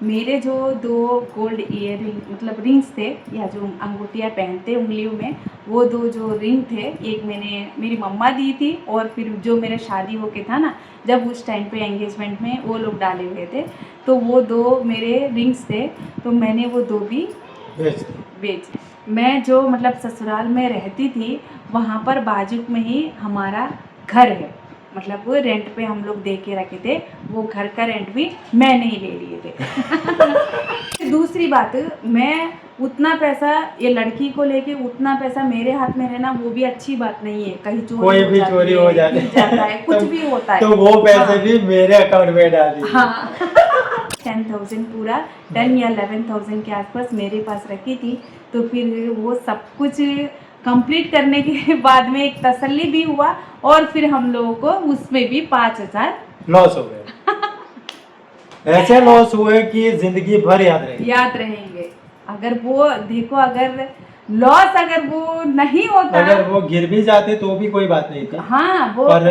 मेरे जो 2 gold ear ring मतलब रिंग्स थे या जो अंगूठियाँ पहनते उंगलियों में, वो 2 जो रिंग थे, एक मैंने मेरी मम्मा दी थी और फिर जो मेरा शादी होके था ना, जब उस टाइम पे एंगेजमेंट में वो लोग डाले हुए थे, तो वो 2 मेरे रिंग्स थे, तो मैंने वो 2 भी बेच। मैं जो मतलब ससुराल में रहती थी, वहाँ पर बाजू में ही हमारा घर है, मतलब वो रेंट पे हम लोग दे के रखे थे, वो घर का रेंट भी मैंने ही ले लिए थे। दूसरी बात, मैं उतना पैसा, ये लड़की को लेके उतना पैसा मेरे हाथ में रहना वो भी अच्छी बात नहीं है, कहीं कोई भी चोरी हो जाती है कुछ भी होता है, तो वो पैसे भी मेरे अकाउंट में डाल दीजिए। हाँ 10,000 पूरा 10 या 11,000 के आसपास मेरे पास रखी थी। तो फिर वो सब कुछ कंप्लीट करने के बाद में एक तसल्ली भी हुआ, और फिर हम लोगों को उसमें भी 5,000 लॉस हो गए। ऐसे लॉस हुए कि जिंदगी भर याद रहेंगे। अगर वो देखो, अगर लॉस अगर वो नहीं होता, अगर वो गिर भी जाते तो भी कोई बात नहीं थी। हाँ वो पर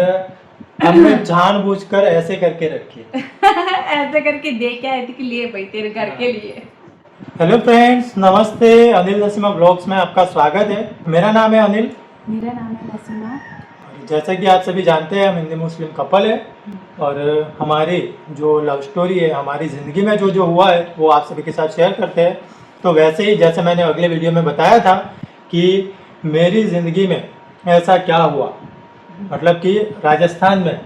हमने जानबूझकर ऐसे करके रखी। ऐसे करके दे के आई थी कि लिए भाई तेरे घर के लिए। हेलो फ्रेंड्स, नमस्ते। अनिल नसीमा ब्लॉग्स में आपका स्वागत है। मेरा नाम है अनिल। मेरा नाम है नसीमा। जैसा कि आप सभी जानते हैं, हम हिंदी मुस्लिम कपल है और हमारी जो लव स्टोरी है, हमारी ज़िंदगी में जो जो हुआ है वो आप सभी के साथ शेयर करते हैं। तो वैसे ही जैसे मैंने अगले वीडियो में बताया था कि मेरी ज़िंदगी में ऐसा क्या हुआ, मतलब कि राजस्थान में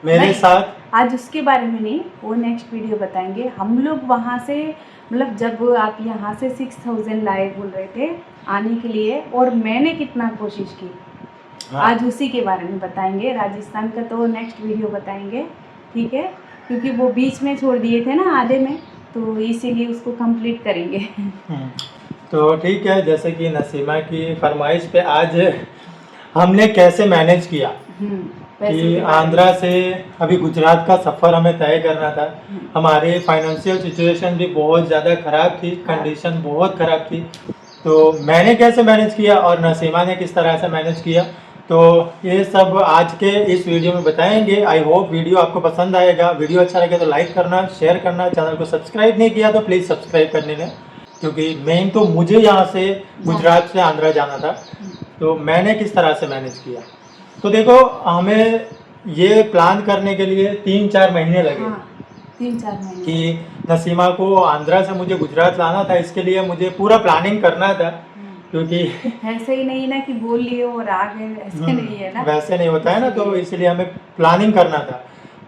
मेरे साथ, आज उसके बारे में नहीं, वो नेक्स्ट वीडियो बताएंगे। हम लोग वहाँ से मतलब जब आप यहाँ से 6,000 लाए बोल रहे थे आने के लिए, और मैंने कितना कोशिश की, हाँ। आज उसी के बारे में बताएंगे। राजस्थान का तो नेक्स्ट वीडियो बताएंगे, ठीक है, क्योंकि वो बीच में छोड़ दिए थे ना आधे में, तो इसीलिए उसको कंप्लीट करेंगे। तो ठीक है, जैसे कि नसीमा की फरमाइश पे आज हमने कैसे मैनेज किया कि आंध्रा से अभी गुजरात का सफ़र हमें तय करना था। हमारे फाइनेंशियल सिचुएशन भी बहुत ज़्यादा ख़राब थी, कंडीशन बहुत ख़राब थी। तो मैंने कैसे मैनेज किया और नसीमा ने किस तरह से मैनेज किया, तो ये सब आज के इस वीडियो में बताएंगे। आई होप वीडियो आपको पसंद आएगा। वीडियो अच्छा लगे तो लाइक करना, शेयर करना, चैनल को सब्सक्राइब नहीं किया तो प्लीज़ सब्सक्राइब करने में, क्योंकि मेन तो मुझे यहाँ से गुजरात से आंध्रा जाना था। तो मैंने किस तरह से मैनेज किया, तो देखो, हमें ये प्लान करने के लिए 3-4 महीने लगे। हाँ, 3-4 महीने कि नसीमा को आंध्रा से मुझे गुजरात लाना था, इसके लिए मुझे पूरा प्लानिंग करना था, क्योंकि ऐसे ही नहीं ना कि बोल लिए और आ गए, ऐसे नहीं है ना, वैसे नहीं होता है ना, तो इसलिए हमें प्लानिंग करना था।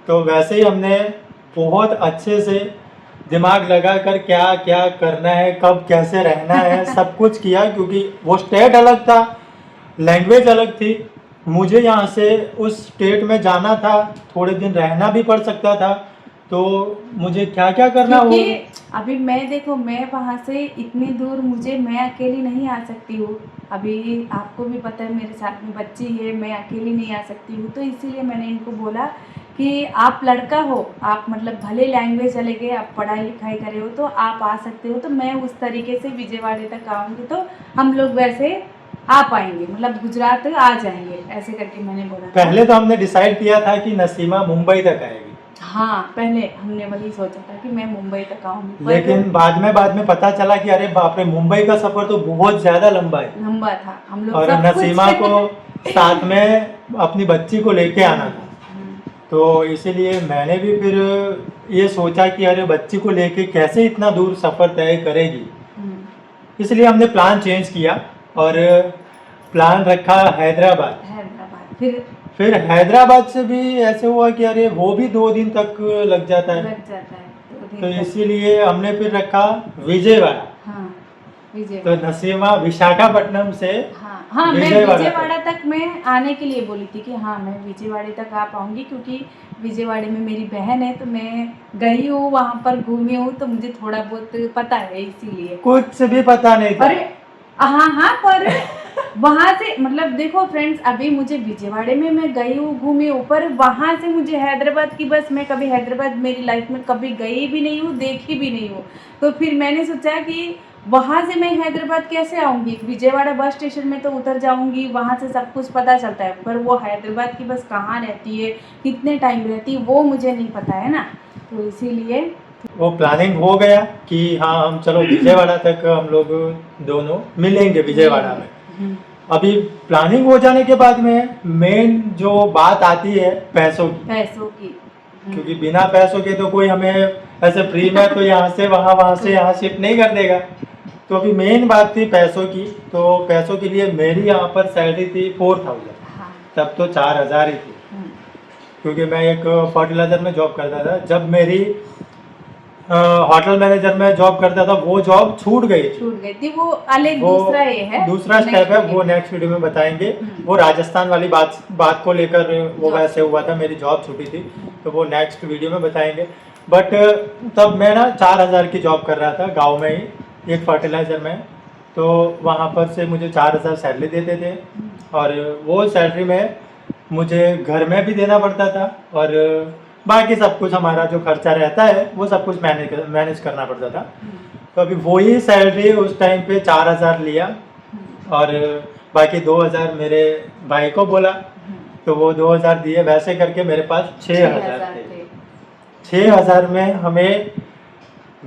तो वैसे ही हमने बहुत अच्छे से दिमाग लगा कर क्या क्या करना है, कब कैसे रहना है, सब कुछ किया, क्योंकि वो स्टेट अलग था, लैंग्वेज अलग थी। मुझे यहाँ से उस स्टेट में जाना था, थोड़े दिन रहना भी पड़ सकता था, तो मुझे क्या क्या करना हो। अभी मैं देखो, मैं वहाँ से इतनी दूर मैं अकेली नहीं आ सकती हूँ। अभी आपको भी पता है मेरे साथ में बच्ची है, मैं अकेली नहीं आ सकती हूँ। तो इसीलिए मैंने इनको बोला कि आप लड़का हो, आप मतलब भले लैंग्वेज अलग है, आप पढ़ाई लिखाई करे हो तो आप आ सकते हो, तो मैं उस तरीके से विजयवाड़े तक आऊँगी तो हम लोग वैसे आ पाएंगे, मतलब गुजरात आ जाएंगे, ऐसे करके मैंने बोला। पहले तो हमने डिसाइड किया था कि नसीमा मुंबई तक आएगी। हाँ, पहले हमने वही सोचा था कि मैं मुंबई तक आऊंगी, लेकिन बाद में पता चला कि अरे बाप रे, मुंबई का सफर तो बहुत ज्यादा लंबा था। हम लोग और नसीमा को साथ में अपनी बच्ची को लेके आना था। तो इसीलिए मैंने भी फिर ये सोचा कि अरे बच्ची को लेके कैसे इतना दूर सफर तय करेगी, इसलिए हमने प्लान चेंज किया और प्लान रखा हैदराबाद। फिर हैदराबाद से भी ऐसे हुआ कि अरे वो भी 2 दिन तक लग जाता है, तो इसीलिए हमने फिर रखा विजयवाड़ा। तो नसीमा विशाखापट्टनम से हाँ मैं विजयवाड़ा तक मैं आने के लिए बोली थी कि हाँ मैं विजयवाड़े तक आ पाऊंगी, क्योंकि विजयवाड़े में मेरी बहन है, तो मैं गई हूँ वहाँ पर, घूमी हूँ, तो मुझे थोड़ा बहुत पता है, इसीलिए। कुछ भी पता नहीं था। अरे हाँ पर वहाँ से मतलब देखो फ्रेंड्स, अभी मुझे विजयवाड़े में मैं गई हूँ, घूमी हूँ, पर वहाँ से मुझे हैदराबाद की बस, मैं कभी हैदराबाद मेरी लाइफ में कभी गई भी नहीं हूँ, देखी भी नहीं हूँ। तो फिर मैंने सोचा कि वहाँ से मैं हैदराबाद कैसे आऊँगी, विजयवाड़ा बस स्टेशन में तो उतर जाऊँगी, वहाँ से सब कुछ पता चलता है, पर वो हैदराबाद की बस कहाँ रहती है, कितने टाइम रहती है, वो मुझे नहीं पता है ना। तो इसीलिए वो प्लानिंग हो गया कि हाँ हम चलो विजयवाड़ा तक हम लोग दोनों मिलेंगे विजयवाड़ा में। हम्म, अभी प्लानिंग हो जाने के बाद में मेन जो बात आती है पैसों की, पैसों की। क्योंकि बिना पैसों के तो कोई हमें ऐसे फ्री में तो यहाँ से वहाँ वहाँ से यहाँ शिफ्ट नहीं कर देगा। तो अभी मेन बात थी पैसों की। तो पैसों के लिए मेरी यहाँ पर सैलरी थी 4000, हाँ। तब तो 4000 ही थी, हम्म, क्योंकि मैं एक फर्टिलाइजर में जॉब करता था। जब मेरी होटल मैनेजर में जॉब करता था वो जॉब छूट गई थी। वो अलग वो दूसरा ये है, दूसरा स्टेप है, वो नेक्स्ट वीडियो में बताएंगे। वो राजस्थान वाली बात को लेकर वो जॉब वैसे हुआ था, मेरी जॉब छूटी थी, तो वो नेक्स्ट वीडियो में बताएंगे। बट तब मैं ना 4000 की जॉब कर रहा था गांव में ही एक फर्टिलाइजर में। तो वहाँ पर से मुझे 4000 सैलरी देते थे, और वो सैलरी में मुझे घर में भी देना पड़ता था, और बाकी सब कुछ हमारा जो खर्चा रहता है वो सब कुछ मैनेज करना पड़ता था। तो अभी वही सैलरी उस टाइम पे 4000 लिया, और बाकी 2000 मेरे भाई को बोला, तो वो 2000 दिए। वैसे करके मेरे पास 6000 थे। 6000 में हमें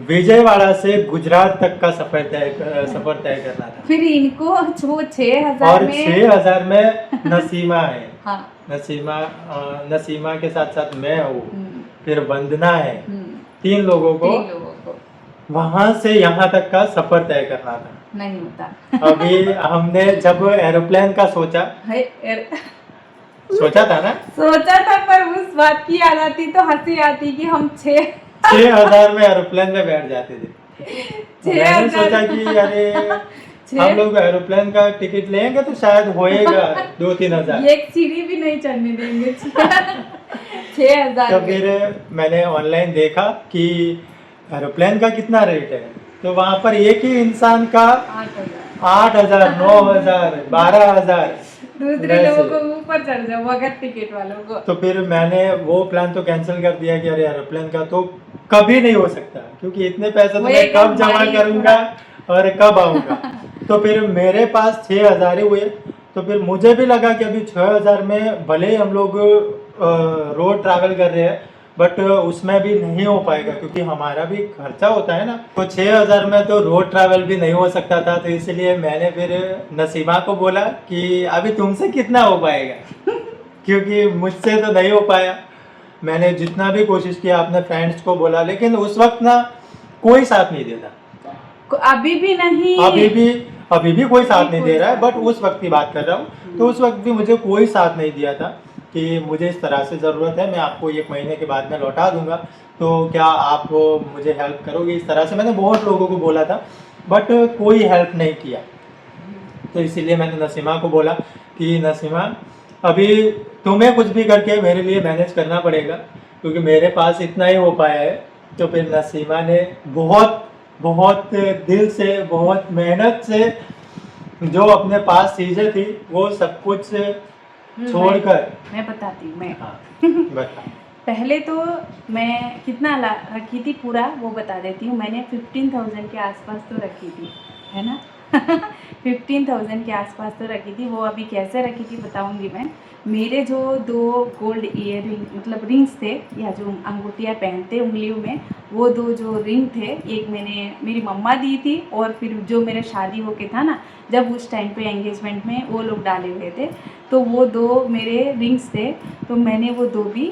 विजयवाड़ा से गुजरात तक का सफर तय करना था। फिर इनको वो 6000 और में 6000 में नसीमा है, हाँ। नसीमा के साथ साथ मैं हूँ, फिर वंदना है, 3 लोगों को वहां से यहाँ तक का सफर तय करना था। नहीं होता। अभी हमने जब एरोप्लेन का सोचा था ना, सोचा था, पर उस बात की याद आती तो हंसी आती कि हम 6000 में एरोप्लेन में बैठ जाते थे। मैंने सोचा कि अरे हम लोग एरोप्लेन का टिकट लेंगे तो शायद होएगा 2-3 हजार, एक सीढ़ी भी नहीं चढ़ने देंगे। 6000। तो फिर मैंने ऑनलाइन देखा कि एरोप्लेन का कितना रेट है, तो वहां पर एक ही इंसान का 8000, 9000, 12000 दूसरे लोगों को ऊपर चढ़ जाओ बगैर टिकट वालों को। तो फिर मैंने वो प्लान तो कैंसिल कर दिया कि अरे एरोप्लेन का तो कभी नहीं हो सकता, क्योंकि इतने पैसे तो मैं कब जमा करूंगा और कब आऊंगा। तो फिर मेरे पास 6000 ही हुए। तो फिर मुझे भी लगा कि अभी 6000 में भले ही हम लोग रोड ट्रैवल कर रहे हैं, बट उसमें भी नहीं हो पाएगा, क्योंकि हमारा भी खर्चा होता है ना। तो 6000 में तो रोड ट्रैवल भी नहीं हो सकता था। तो इसलिए मैंने फिर नसीमा को बोला कि अभी तुमसे कितना हो पाएगा, क्योंकि मुझसे तो नहीं हो पाया। मैंने जितना भी कोशिश किया, अपने फ्रेंड्स को बोला, लेकिन उस वक्त ना कोई साथ नहीं देता। अभी भी नहीं, अभी भी कोई साथ नहीं दे रहा है, बट उस वक्त की बात कर रहा हूँ। तो उस वक्त भी मुझे कोई साथ नहीं दिया था कि मुझे इस तरह से ज़रूरत है, मैं आपको 1 महीने के बाद में लौटा दूंगा, तो क्या आप मुझे हेल्प करोगे। इस तरह से मैंने बहुत लोगों को बोला था, बट कोई हेल्प नहीं किया। तो इसीलिए मैंने नसीमा को बोला कि नसीमा अभी तुम्हें कुछ भी करके मेरे लिए मैनेज करना पड़ेगा, क्योंकि मेरे पास इतना ही हो पाया है। तो फिर नसीमा ने बहुत बहुत दिल से, बहुत मेहनत से जो अपने पास चीज़ें थी वो सब कुछ छोड़कर, मैं बताती हूँ। हाँ बता। पहले तो मैं कितना रखी थी पूरा वो बता देती हूँ। मैंने 15,000 के आसपास तो रखी थी, है ना। 15,000 के आसपास तो रखी थी। वो अभी कैसे रखी थी बताऊंगी मैं। मेरे जो 2 गोल्ड ईयरिंग मतलब रिंग्स थे, या जो अंगूठियाँ पहनते उंगलियों में, वो 2 जो रिंग थे, एक मैंने मेरी मम्मा दी थी, और फिर जो मेरे शादी होके था ना, जब उस टाइम पे एंगेजमेंट में वो लोग डाले हुए थे, तो वो 2 मेरे रिंग्स थे। तो मैंने वो 2 भी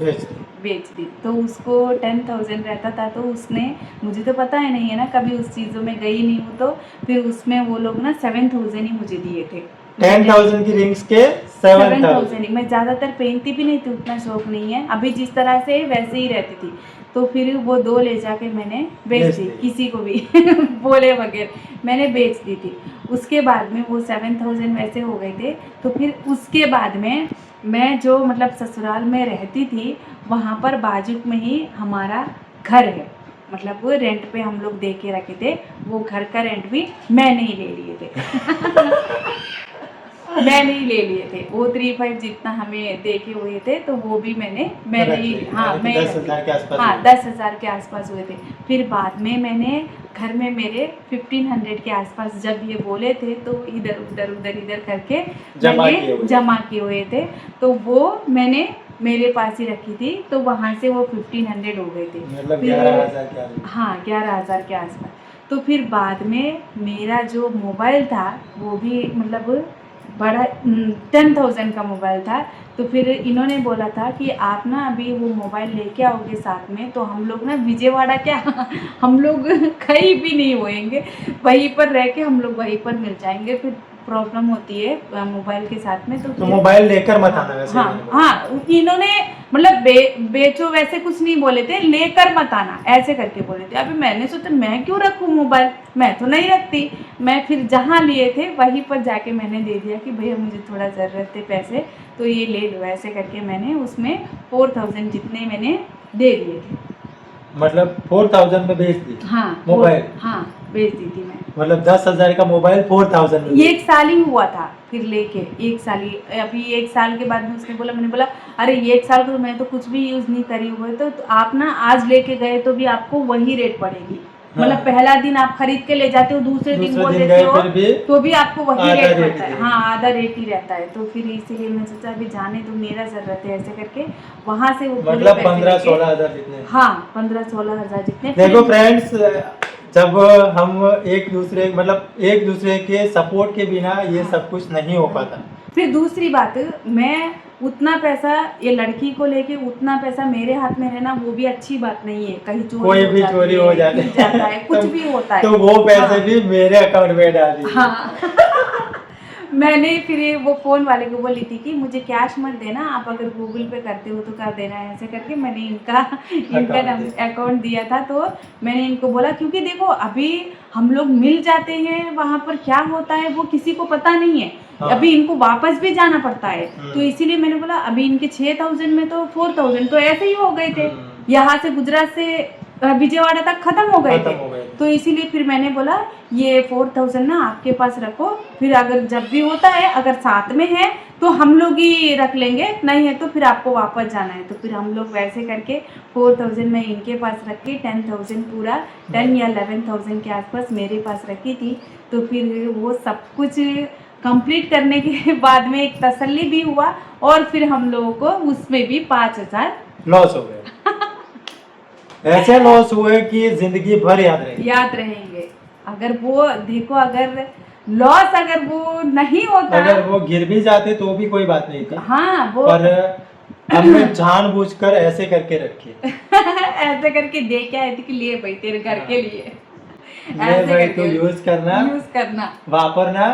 बेच दी। तो उसको 10,000 रहता था, तो उसने, मुझे तो पता है नहीं है ना, कभी उस चीज़ों में गई नहीं हूँ, तो फिर उसमें वो लोग ना 7,000 ही मुझे दिए थे। 10,000 की रिंग्स के 7,000। मैं ज़्यादातर पहनती भी नहीं थी, उतना शौक नहीं है। अभी जिस तरह से वैसे ही रहती थी। तो फिर वो 2 ले जाके मैंने बेच दी, किसी को भी बोले बगैर मैंने बेच दी थी। उसके बाद में वो 7,000 वैसे हो गए थे। तो फिर उसके बाद में मैं जो मतलब ससुराल में रहती थी, वहाँ पर बाजू में ही हमारा घर है, मतलब वो रेंट पे हम लोग दे के रखे थे। वो घर का रेंट भी मैंने ही ले लिए थे। मैंने ही ले लिए थे। वो 3-5 जितना हमें देखे हुए थे, तो वो भी मैंने ही, हाँ मैं 10,000 के आसपास, हाँ 10,000 के आसपास हुए थे। फिर बाद में मैंने घर में मेरे 1500 के आसपास जब ये बोले थे, तो इधर करके जमा किए हुए थे। तो वो मैंने मेरे पास ही रखी थी, तो वहाँ से वो 1500 हो गए थे, मतलब फिर 11,000 के आसपास। हाँ 11,000 के आसपास। तो फिर बाद में मेरा जो मोबाइल था वो भी मतलब बड़ा 10,000 का मोबाइल था। तो फिर इन्होंने बोला था कि आप ना अभी वो मोबाइल लेके आओगे साथ में, तो हम लोग ना विजयवाड़ा क्या हम लोग कहीं भी नहीं होएंगे, वहीं पर रह के हम लोग वहीं पर मिल जाएंगे, फिर प्रॉब्लम होती है मोबाइल के साथ में। तो तो मोबाइल लेकर मत आना, हाँ वैसे हाँ, इन्होंने बोला। हाँ इन्होंने मतलब बेचो वैसे कुछ नहीं बोले थे, लेकर मत आना ऐसे करके बोले थे। अभी मैंने सोचा मैं क्यों रखूँ मोबाइल, मैं तो नहीं रखती। मैं फिर जहाँ लिए थे वहीं पर जाके मैंने दे दिया कि भैया मुझे थोड़ा ज़रूरत थे पैसे, तो ये ले लो, ऐसे करके मैंने उसमें 4,000 जितने मैंने दे दिए थे। मतलब 4,000 में बेच दी हाँ मोबाइल? हाँ बेच दी थी मैं। मतलब 10,000 का मोबाइल 4,000 में ये 1 साल ही हुआ था फिर लेके, 1 साल ही। अभी 1 साल के बाद में उसने बोला, मैंने बोला अरे ये 1 साल तो मैं तो कुछ भी यूज़ नहीं करी हुई, तो आप ना आज लेके गए तो भी आपको वही रेट पड़ेगी। हाँ। मतलब पहला दिन आप खरीद के ले जाते हो, दूसरे दिन वो दिन देते गए हो फिर भी तो भी आपको वही आधा रेट रेट पड़ता है। ही हाँ आधा रेट ही रहता है। तो फिर इसीलिए मैं सोचा अभी जाने तो मेरा ज़रूरत है, ऐसे करके वहाँ से वो पूरे मतलब पैसे 15-16 लेके, हज़ार जितने। हाँ 15-16 हज़ार जितने। देखो फ्रेंड्स, जब हम एक दूसरे के सपोर्ट के बिना ये हाँ। सब कुछ नहीं हो पाता। फिर दूसरी बात, मैं उतना पैसा ये लड़की को लेके उतना पैसा मेरे हाथ में रहना वो भी अच्छी बात नहीं है, कहीं कोई भी चोरी हो जाती गिर जाता है कुछ भी होता है, तो वो पैसे हाँ। भी मेरे अकाउंट में डाल दीजिए। हाँ मैंने फिर वो फ़ोन वाले को बोली थी कि मुझे कैश मत देना, आप अगर गूगल पे करते हो तो कर देना, ऐसे करके मैंने इनका अकाउंट दिया था। तो मैंने इनको बोला क्योंकि देखो अभी हम लोग मिल जाते हैं, वहाँ पर क्या होता है वो किसी को पता नहीं है। हाँ। अभी इनको वापस भी जाना पड़ता है, तो इसीलिए मैंने बोला अभी इनके 6,000 में तो 4,000 तो ऐसे ही हो गए थे, यहाँ से गुजरात से विजयवाड़ा तक खत्म हो गए थे। तो इसीलिए फिर मैंने बोला ये 4,000 ना आपके पास रखो, फिर अगर जब भी होता है अगर साथ में है तो हम लोग ही रख लेंगे, नहीं है तो फिर आपको वापस जाना है। तो फिर हम लोग वैसे करके 4,000 मैं इनके पास रख के 10,000 पूरा 10 या 11,000 के आसपास मेरे पास रखी थी। तो फिर वो सब कुछ कंप्लीट करने के बाद में एक तसल्ली भी हुआ, और फिर हम लोगों को उसमें भी 5,000 लॉस हो गए। ऐसे लॉस हुए कि जिंदगी भर याद रहेंगे। अगर वो देखो अगर लॉस अगर वो नहीं होता, अगर वो गिर भी जाते तो भी कोई बात नहीं थी। हाँ वो पर हमने जानबूझकर ऐसे करके रखी ऐसे करके दे के आए थे कि लिए भाई तेरे घर के लिए, ले भाई तो यूज करना वापरना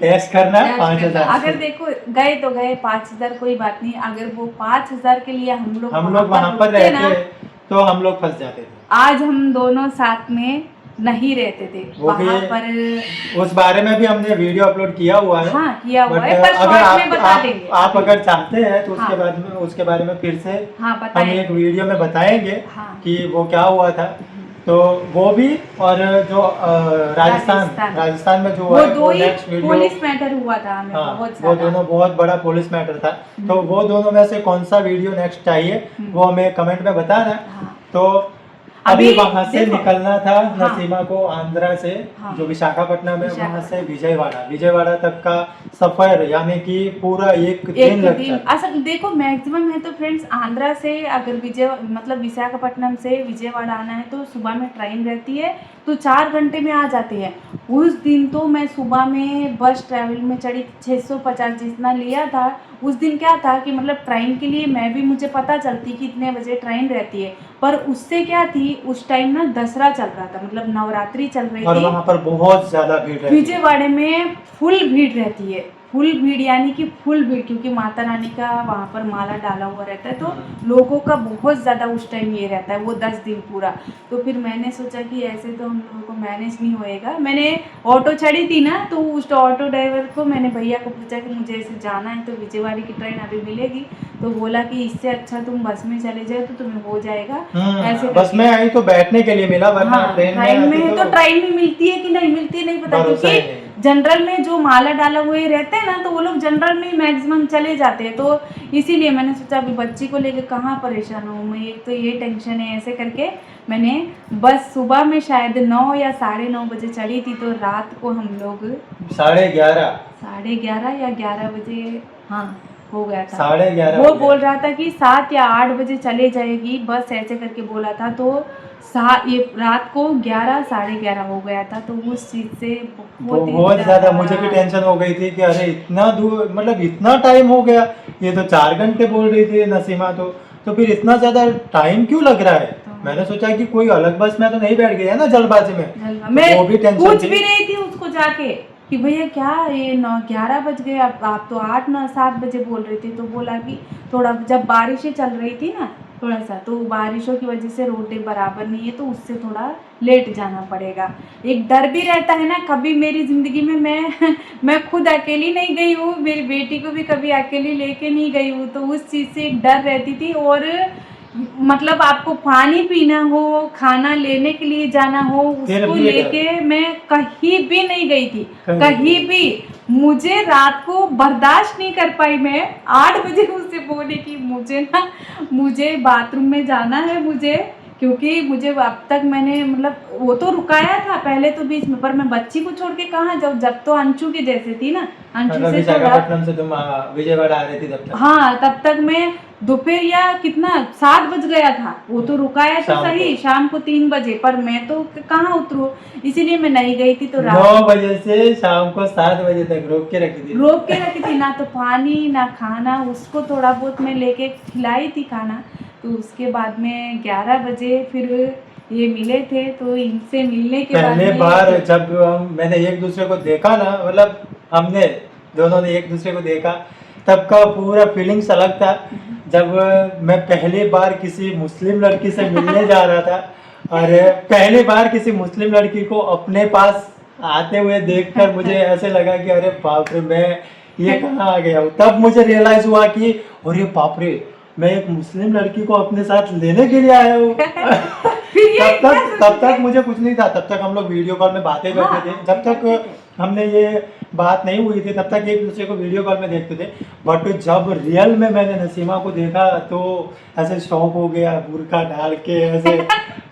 ऐश करना 5,000। अगर देखो गए तो गए 5,000 कोई बात नहीं, अगर वो 5,000 के लिए हम लोग वहाँ पर रहते तो हम लोग फंस जाते थे। आज हम दोनों साथ में नहीं रहते थे वहाँ पर। उस बारे में भी हमने वीडियो अपलोड किया हुआ है। हाँ किया हुआ है, पर अगर में बता देंगे। आप अगर चाहते हैं तो हाँ। उसके बारे में फिर से बताएं। हम एक वीडियो में बताएंगे हाँ। कि वो क्या हुआ था। तो वो भी, और जो राजस्थान में जो वो दो ही नेक्स्ट वीडियो पुलिस मैटर हुआ था हमें, बहुत वो दोनों बहुत बड़ा पुलिस मैटर था। तो वो दोनों में से कौन सा वीडियो नेक्स्ट चाहिए वो हमें कमेंट में बताना। तो अभी वहाँ से निकलना था नसीमा को, आंध्रा से जो विशाखापट्टनम है वहाँ से विजयवाड़ा तक का सफर, यानी कि पूरा एक दिन लग जाता। असल देखो मैक्सिमम है तो फ्रेंड्स आंध्रा से अगर विशाखापट्टनम से विजयवाड़ा आना है तो सुबह में ट्रेन रहती है, तो 4 घंटे में आ जाते हैं। उस दिन तो मैं सुबह में बस ट्रैवल में चढ़ी, 650 जितना लिया था। उस दिन क्या था कि मतलब ट्रेन के लिए मैं भी, मुझे पता चलती कि इतने बजे ट्रेन रहती है, पर उससे क्या थी उस टाइम ना दसरा चल रहा था, मतलब नवरात्रि चल रही थी और वहाँ पर बहुत ज्यादा भीड़ रहती है। विजयवाड़े में फुल भीड़ रहती है, फुल भीड़ यानी कि फुल भीड़, क्योंकि माता रानी का वहाँ पर माला डाला हुआ रहता है, तो लोगों का बहुत ज़्यादा उस टाइम ये रहता है वो 10 दिन पूरा। तो फिर मैंने सोचा कि ऐसे तो हम लोगों को मैनेज नहीं होएगा। मैंने ऑटो चढ़ी थी ना, तो उस ऑटो ड्राइवर को मैंने भैया को पूछा कि मुझे ऐसे जाना है तो विजयवाड़ा की ट्रेन अभी मिलेगी, तो बोला कि इससे अच्छा तुम बस में चले जाओ तो तुम्हें हो जाएगा। ऐसे बस में आई तो बैठने के लिए मिला, वरना ट्रेन में तो ट्रेन में मिलती है कि नहीं मिलती है नहीं पता, क्योंकि जनरल में जो माला डाला हुए रहते हैं ना तो वो लोग जनरल में मैक्सिमम चले जाते हैं। तो इसीलिए मैंने सोचा अभी बच्ची को लेकर कहाँ परेशान हूँ मैं, एक तो ये टेंशन है। ऐसे करके मैंने बस सुबह में शायद 9 या 9:30 बजे चढ़ी थी, तो रात को हम लोग 11:30 या 11 बजे, हाँ हो गया था। 11:30 वो हो गया। बोल रहा था कि 7 या 8 बजे चले जाएगी बस, ऐसे करके बोला था। तो ये रात को 11 साढ़े 11 हो गया था। तो उस चीज़ से बहुत ज़्यादा मुझे भी टेंशन हो गई थी कि अरे इतना दूर, मतलब इतना टाइम हो गया। ये तो 4 घंटे बोल रही थी नसीमा, तो फिर इतना ज़्यादा टाइम क्यों लग रहा है। मैंने सोचा कि कोई अलग बस में तो नहीं बैठ गया ना जल्दबाजी में। मैं वो भी टेंशन पूछ थी। भी रही थी उसको जाके कि भैया क्या ये 9-11 बज गए, आप तो 8-9-7 बजे बोल रहे थे। तो बोला कि थोड़ा जब बारिशें चल रही थी ना थोड़ा सा, तो बारिशों की वजह से रोडें बराबर नहीं है, तो उससे थोड़ा लेट जाना पड़ेगा। एक डर भी रहता है ना, कभी मेरी ज़िंदगी में मैं खुद अकेली नहीं गई हूँ, मेरी बेटी को भी कभी अकेली लेके नहीं गई हूँ, तो उस चीज़ से एक डर रहती थी। और मतलब आपको पानी पीना हो, खाना लेने के लिए जाना हो, उसको लेके मैं कहीं भी नहीं गई थी, कहीं भी। मुझे रात को बर्दाश्त नहीं कर पाई, मैं 8 बजे उससे बोली कि मुझे बाथरूम में जाना है मुझे, क्योंकि मुझे अब तक मैंने मतलब वो तो रुकाया था पहले तो बीच में, पर मैं बच्ची को छोड़ के कहाँ जाऊँ, जब तो अंशु की जैसे थी ना, अंशु से विशाखापट्टनम से तुम विजयवाड़ा आ रही थी तब तक। हाँ, तब तक मैं दोपहर या कितना 7 बज गया था, वो तो रुकाया तो सही शाम को 3 बजे, पर मैं तो कहाँ उतरूँ, इसीलिए मैं नहीं गई थी। तो 9 बजे से शाम को 7 बजे तक रोक के रखी थी ना तो पानी ना खाना, उसको थोड़ा बहुत मैं लेके खिलाई थी खाना। तो उसके बाद में 11 बजे फिर ये मिले थे। तो इनसे मिलने के बाद पहले बार जब मैंने एक दूसरे को देखा ना, मतलब हमने दोनों ने एक दूसरे को देखा, तब का पूरा फीलिंग्स अलग था। जब मैं पहली बार किसी मुस्लिम लड़की से मिलने जा रहा था, और पहली बार किसी मुस्लिम लड़की को अपने पास आते हुए देखकर मुझे ऐसे लगा कि अरे बाप रे, मैं ये कहाँ आ गया हूँ। तब मुझे रियलाइज हुआ कि अरे बाप रे, मैं एक मुस्लिम लड़की को अपने साथ लेने के लिए आया हूँ। तब तक मुझे कुछ नहीं था, तब तक हम लोग वीडियो कॉल में बातें करते थे। जब तक हमने ये बात नहीं हुई थी तब तक एक दूसरे को वीडियो कॉल में देखते थे। बट जब रियल में मैंने नसीमा को देखा तो ऐसे शौक हो गया, बुर्का डाल के ऐसे।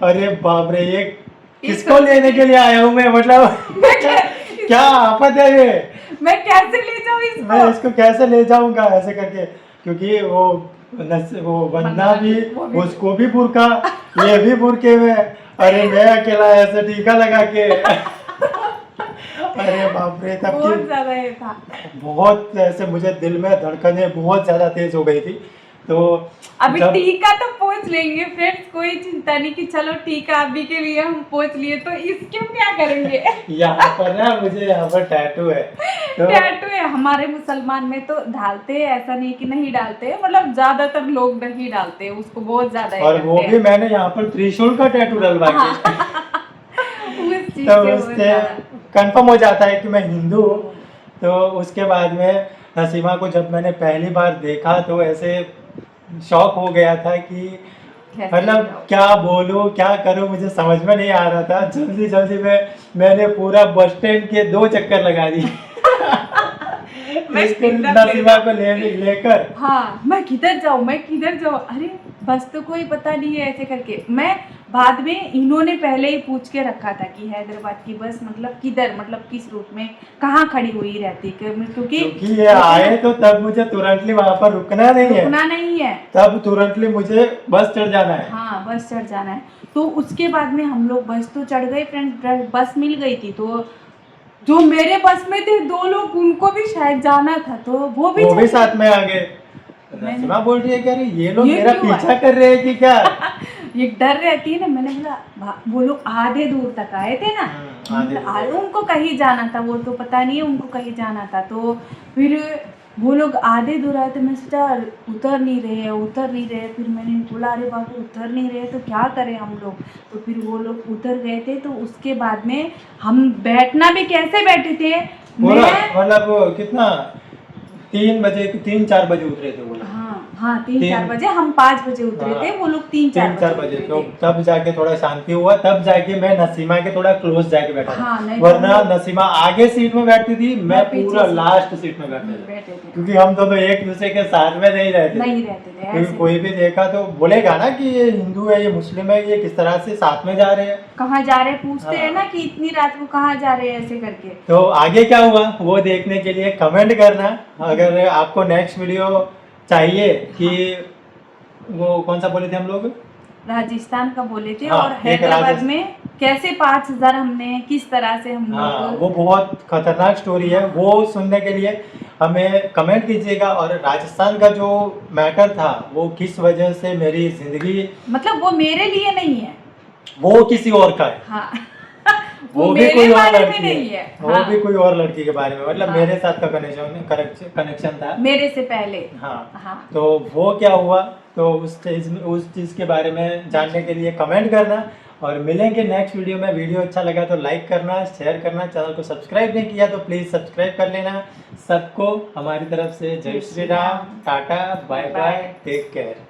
अरे बाप रे, ये किसको लेने के लिए आया हूँ मैं, मतलब क्या आफत है ये, मैं कैसे ले जाऊँ इसको, मैं इसको कैसे ले जाऊंगा ऐसे करके। क्योंकि वो बंदा भी, उसको भी बुर्का, ये भी बुर्के में, अरे मैं अकेला ऐसे टीका लगा के। अरे बाप रे, तब बहुत ज्यादा ये था, बहुत ऐसे मुझे दिल में धड़कनें बहुत ज्यादा तेज हो गई थी। तो अभी टीका तो पहुंच लेंगे फ्रेंड्स, कोई चिंता नहीं कि चलो टीका अभी के लिए हम पहुंच लिए, तो इसके क्या करेंगे। यहाँ पर ना मुझे यहाँ पर टैटू है, तो टैटू है। हमारे मुसलमान में तो डालते हैं, ऐसा नहीं कि नहीं डालते, मतलब ज्यादातर लोग नहीं डालते उसको, बहुत ज्यादा। और वो भी मैंने यहाँ पर त्रिशूल का टैटू डलवा के तो उससे कंफर्म हो जाता है कि मैं हिंदू हूँ। तो उसके बाद में नसीमा को जब मैंने पहली बार देखा तो ऐसे शौक हो गया था कि मतलब क्या बोलूं क्या करूं, मुझे समझ में नहीं आ रहा था। जल्दी में मैंने पूरा बस स्टैंड के 2 चक्कर लगा दिए नसीमा को लेकर। हाँ, मैं किधर जाऊँ, अरे बस तो कोई पता नहीं है, ऐसे करके। मैं बाद में इन्होंने पहले ही पूछ के रखा था कि हैदराबाद की बस मतलब किधर, मतलब किस रूट में कहाँ खड़ी हुई रहती, क्योंकि ये आए तो तब मुझे तुरंतली वहाँ पर रुकना नहीं है, तब तुरंतली मुझे बस चढ़ जाना है। हाँ, बस चढ़ जाना है। तो उसके बाद में हम लोग बस तो चढ़ गए फ्रेंड्स, बस मिल गई थी। तो जो मेरे बस में थे 2 लोग, उनको भी शायद जाना था, तो वो भी साथ में आ गए। नसीमा बोल रही है कि अरे ये लोग मेरा पीछा कर रहे हैं कि क्या। ये डर रहती है ना। मैंने बोला वो लोग आधे दूर तक आए थे ना, उनको कहीं जाना था, वो तो पता नहीं है उनको कहीं जाना था। तो फिर वो लोग आधे दूर आए थे, मैं सोचा उतर नहीं रहे। फिर मैंने बोला अरे बाबू उतर नहीं रहे तो क्या करें हम लोग। तो फिर वो लोग उतर गए थे। तो उसके बाद में हम बैठना भी कैसे बैठे थे, मतलब कितना 3-4 बजे उतरे थे वो लोग। हाँ, हाँ 3-4 बजे, हम 5 बजे उतरे हाँ, थे, वो लोग 3-4 बजे उतरे तो थे। तब जाके थोड़ा शांति हुआ, तब जाके मैं नसीमा के थोड़ा क्लोज जाके बैठा था। हाँ, नहीं तो वरना हम लोग- नसीमा आगे सीट में बैठती थी, मैं मैं पीछे पूरा सीट लास्ट सीट में बैठे थे, बैठे थे। क्योंकि हम दोनों एक दूसरे के साथ में नहीं रहते नहीं रहते थे क्योंकि ऐसे। कोई भी देखा तो बोलेगा ना कि ये हिंदू है, ये मुस्लिम है, ये किस तरह से साथ में जा रहे हैं। कहाँ जा रहे पूछते हाँ। हैं ना कि इतनी रात को कहाँ जा रहे हैं ऐसे करके। तो आगे क्या हुआ वो देखने के लिए कमेंट करना। अगर आपको नेक्स्ट वीडियो चाहिए कि वो कौन सा बोले थे हम लोग, राजस्थान का बोले थे, हाँ, और एक हैदराबाद राजस्थान। में कैसे 5,000 हमने किस तरह से हम हाँ, लोग। वो बहुत खतरनाक स्टोरी है, वो सुनने के लिए हमें कमेंट कीजिएगा। और राजस्थान का जो मैटर था वो किस वजह से मेरी जिंदगी, मतलब वो मेरे लिए नहीं है, वो किसी और का है, हाँ वो भी मेरे कोई और बारे में लड़की नहीं है, वो हाँ, भी कोई और लड़की के बारे में, मतलब हाँ। मेरे साथ का कनेक्शन था मेरे से पहले। हाँ। हाँ तो वो क्या हुआ, तो उस चीज़ के बारे में जानने के लिए कमेंट करना। और मिलेंगे नेक्स्ट वीडियो में। वीडियो अच्छा लगा तो लाइक करना, शेयर करना, चैनल को सब्सक्राइब नहीं किया तो प्लीज़ सब्सक्राइब कर लेना। सबको हमारी तरफ से जय श्री राम, टाटा, बाय बाय, टेक केयर।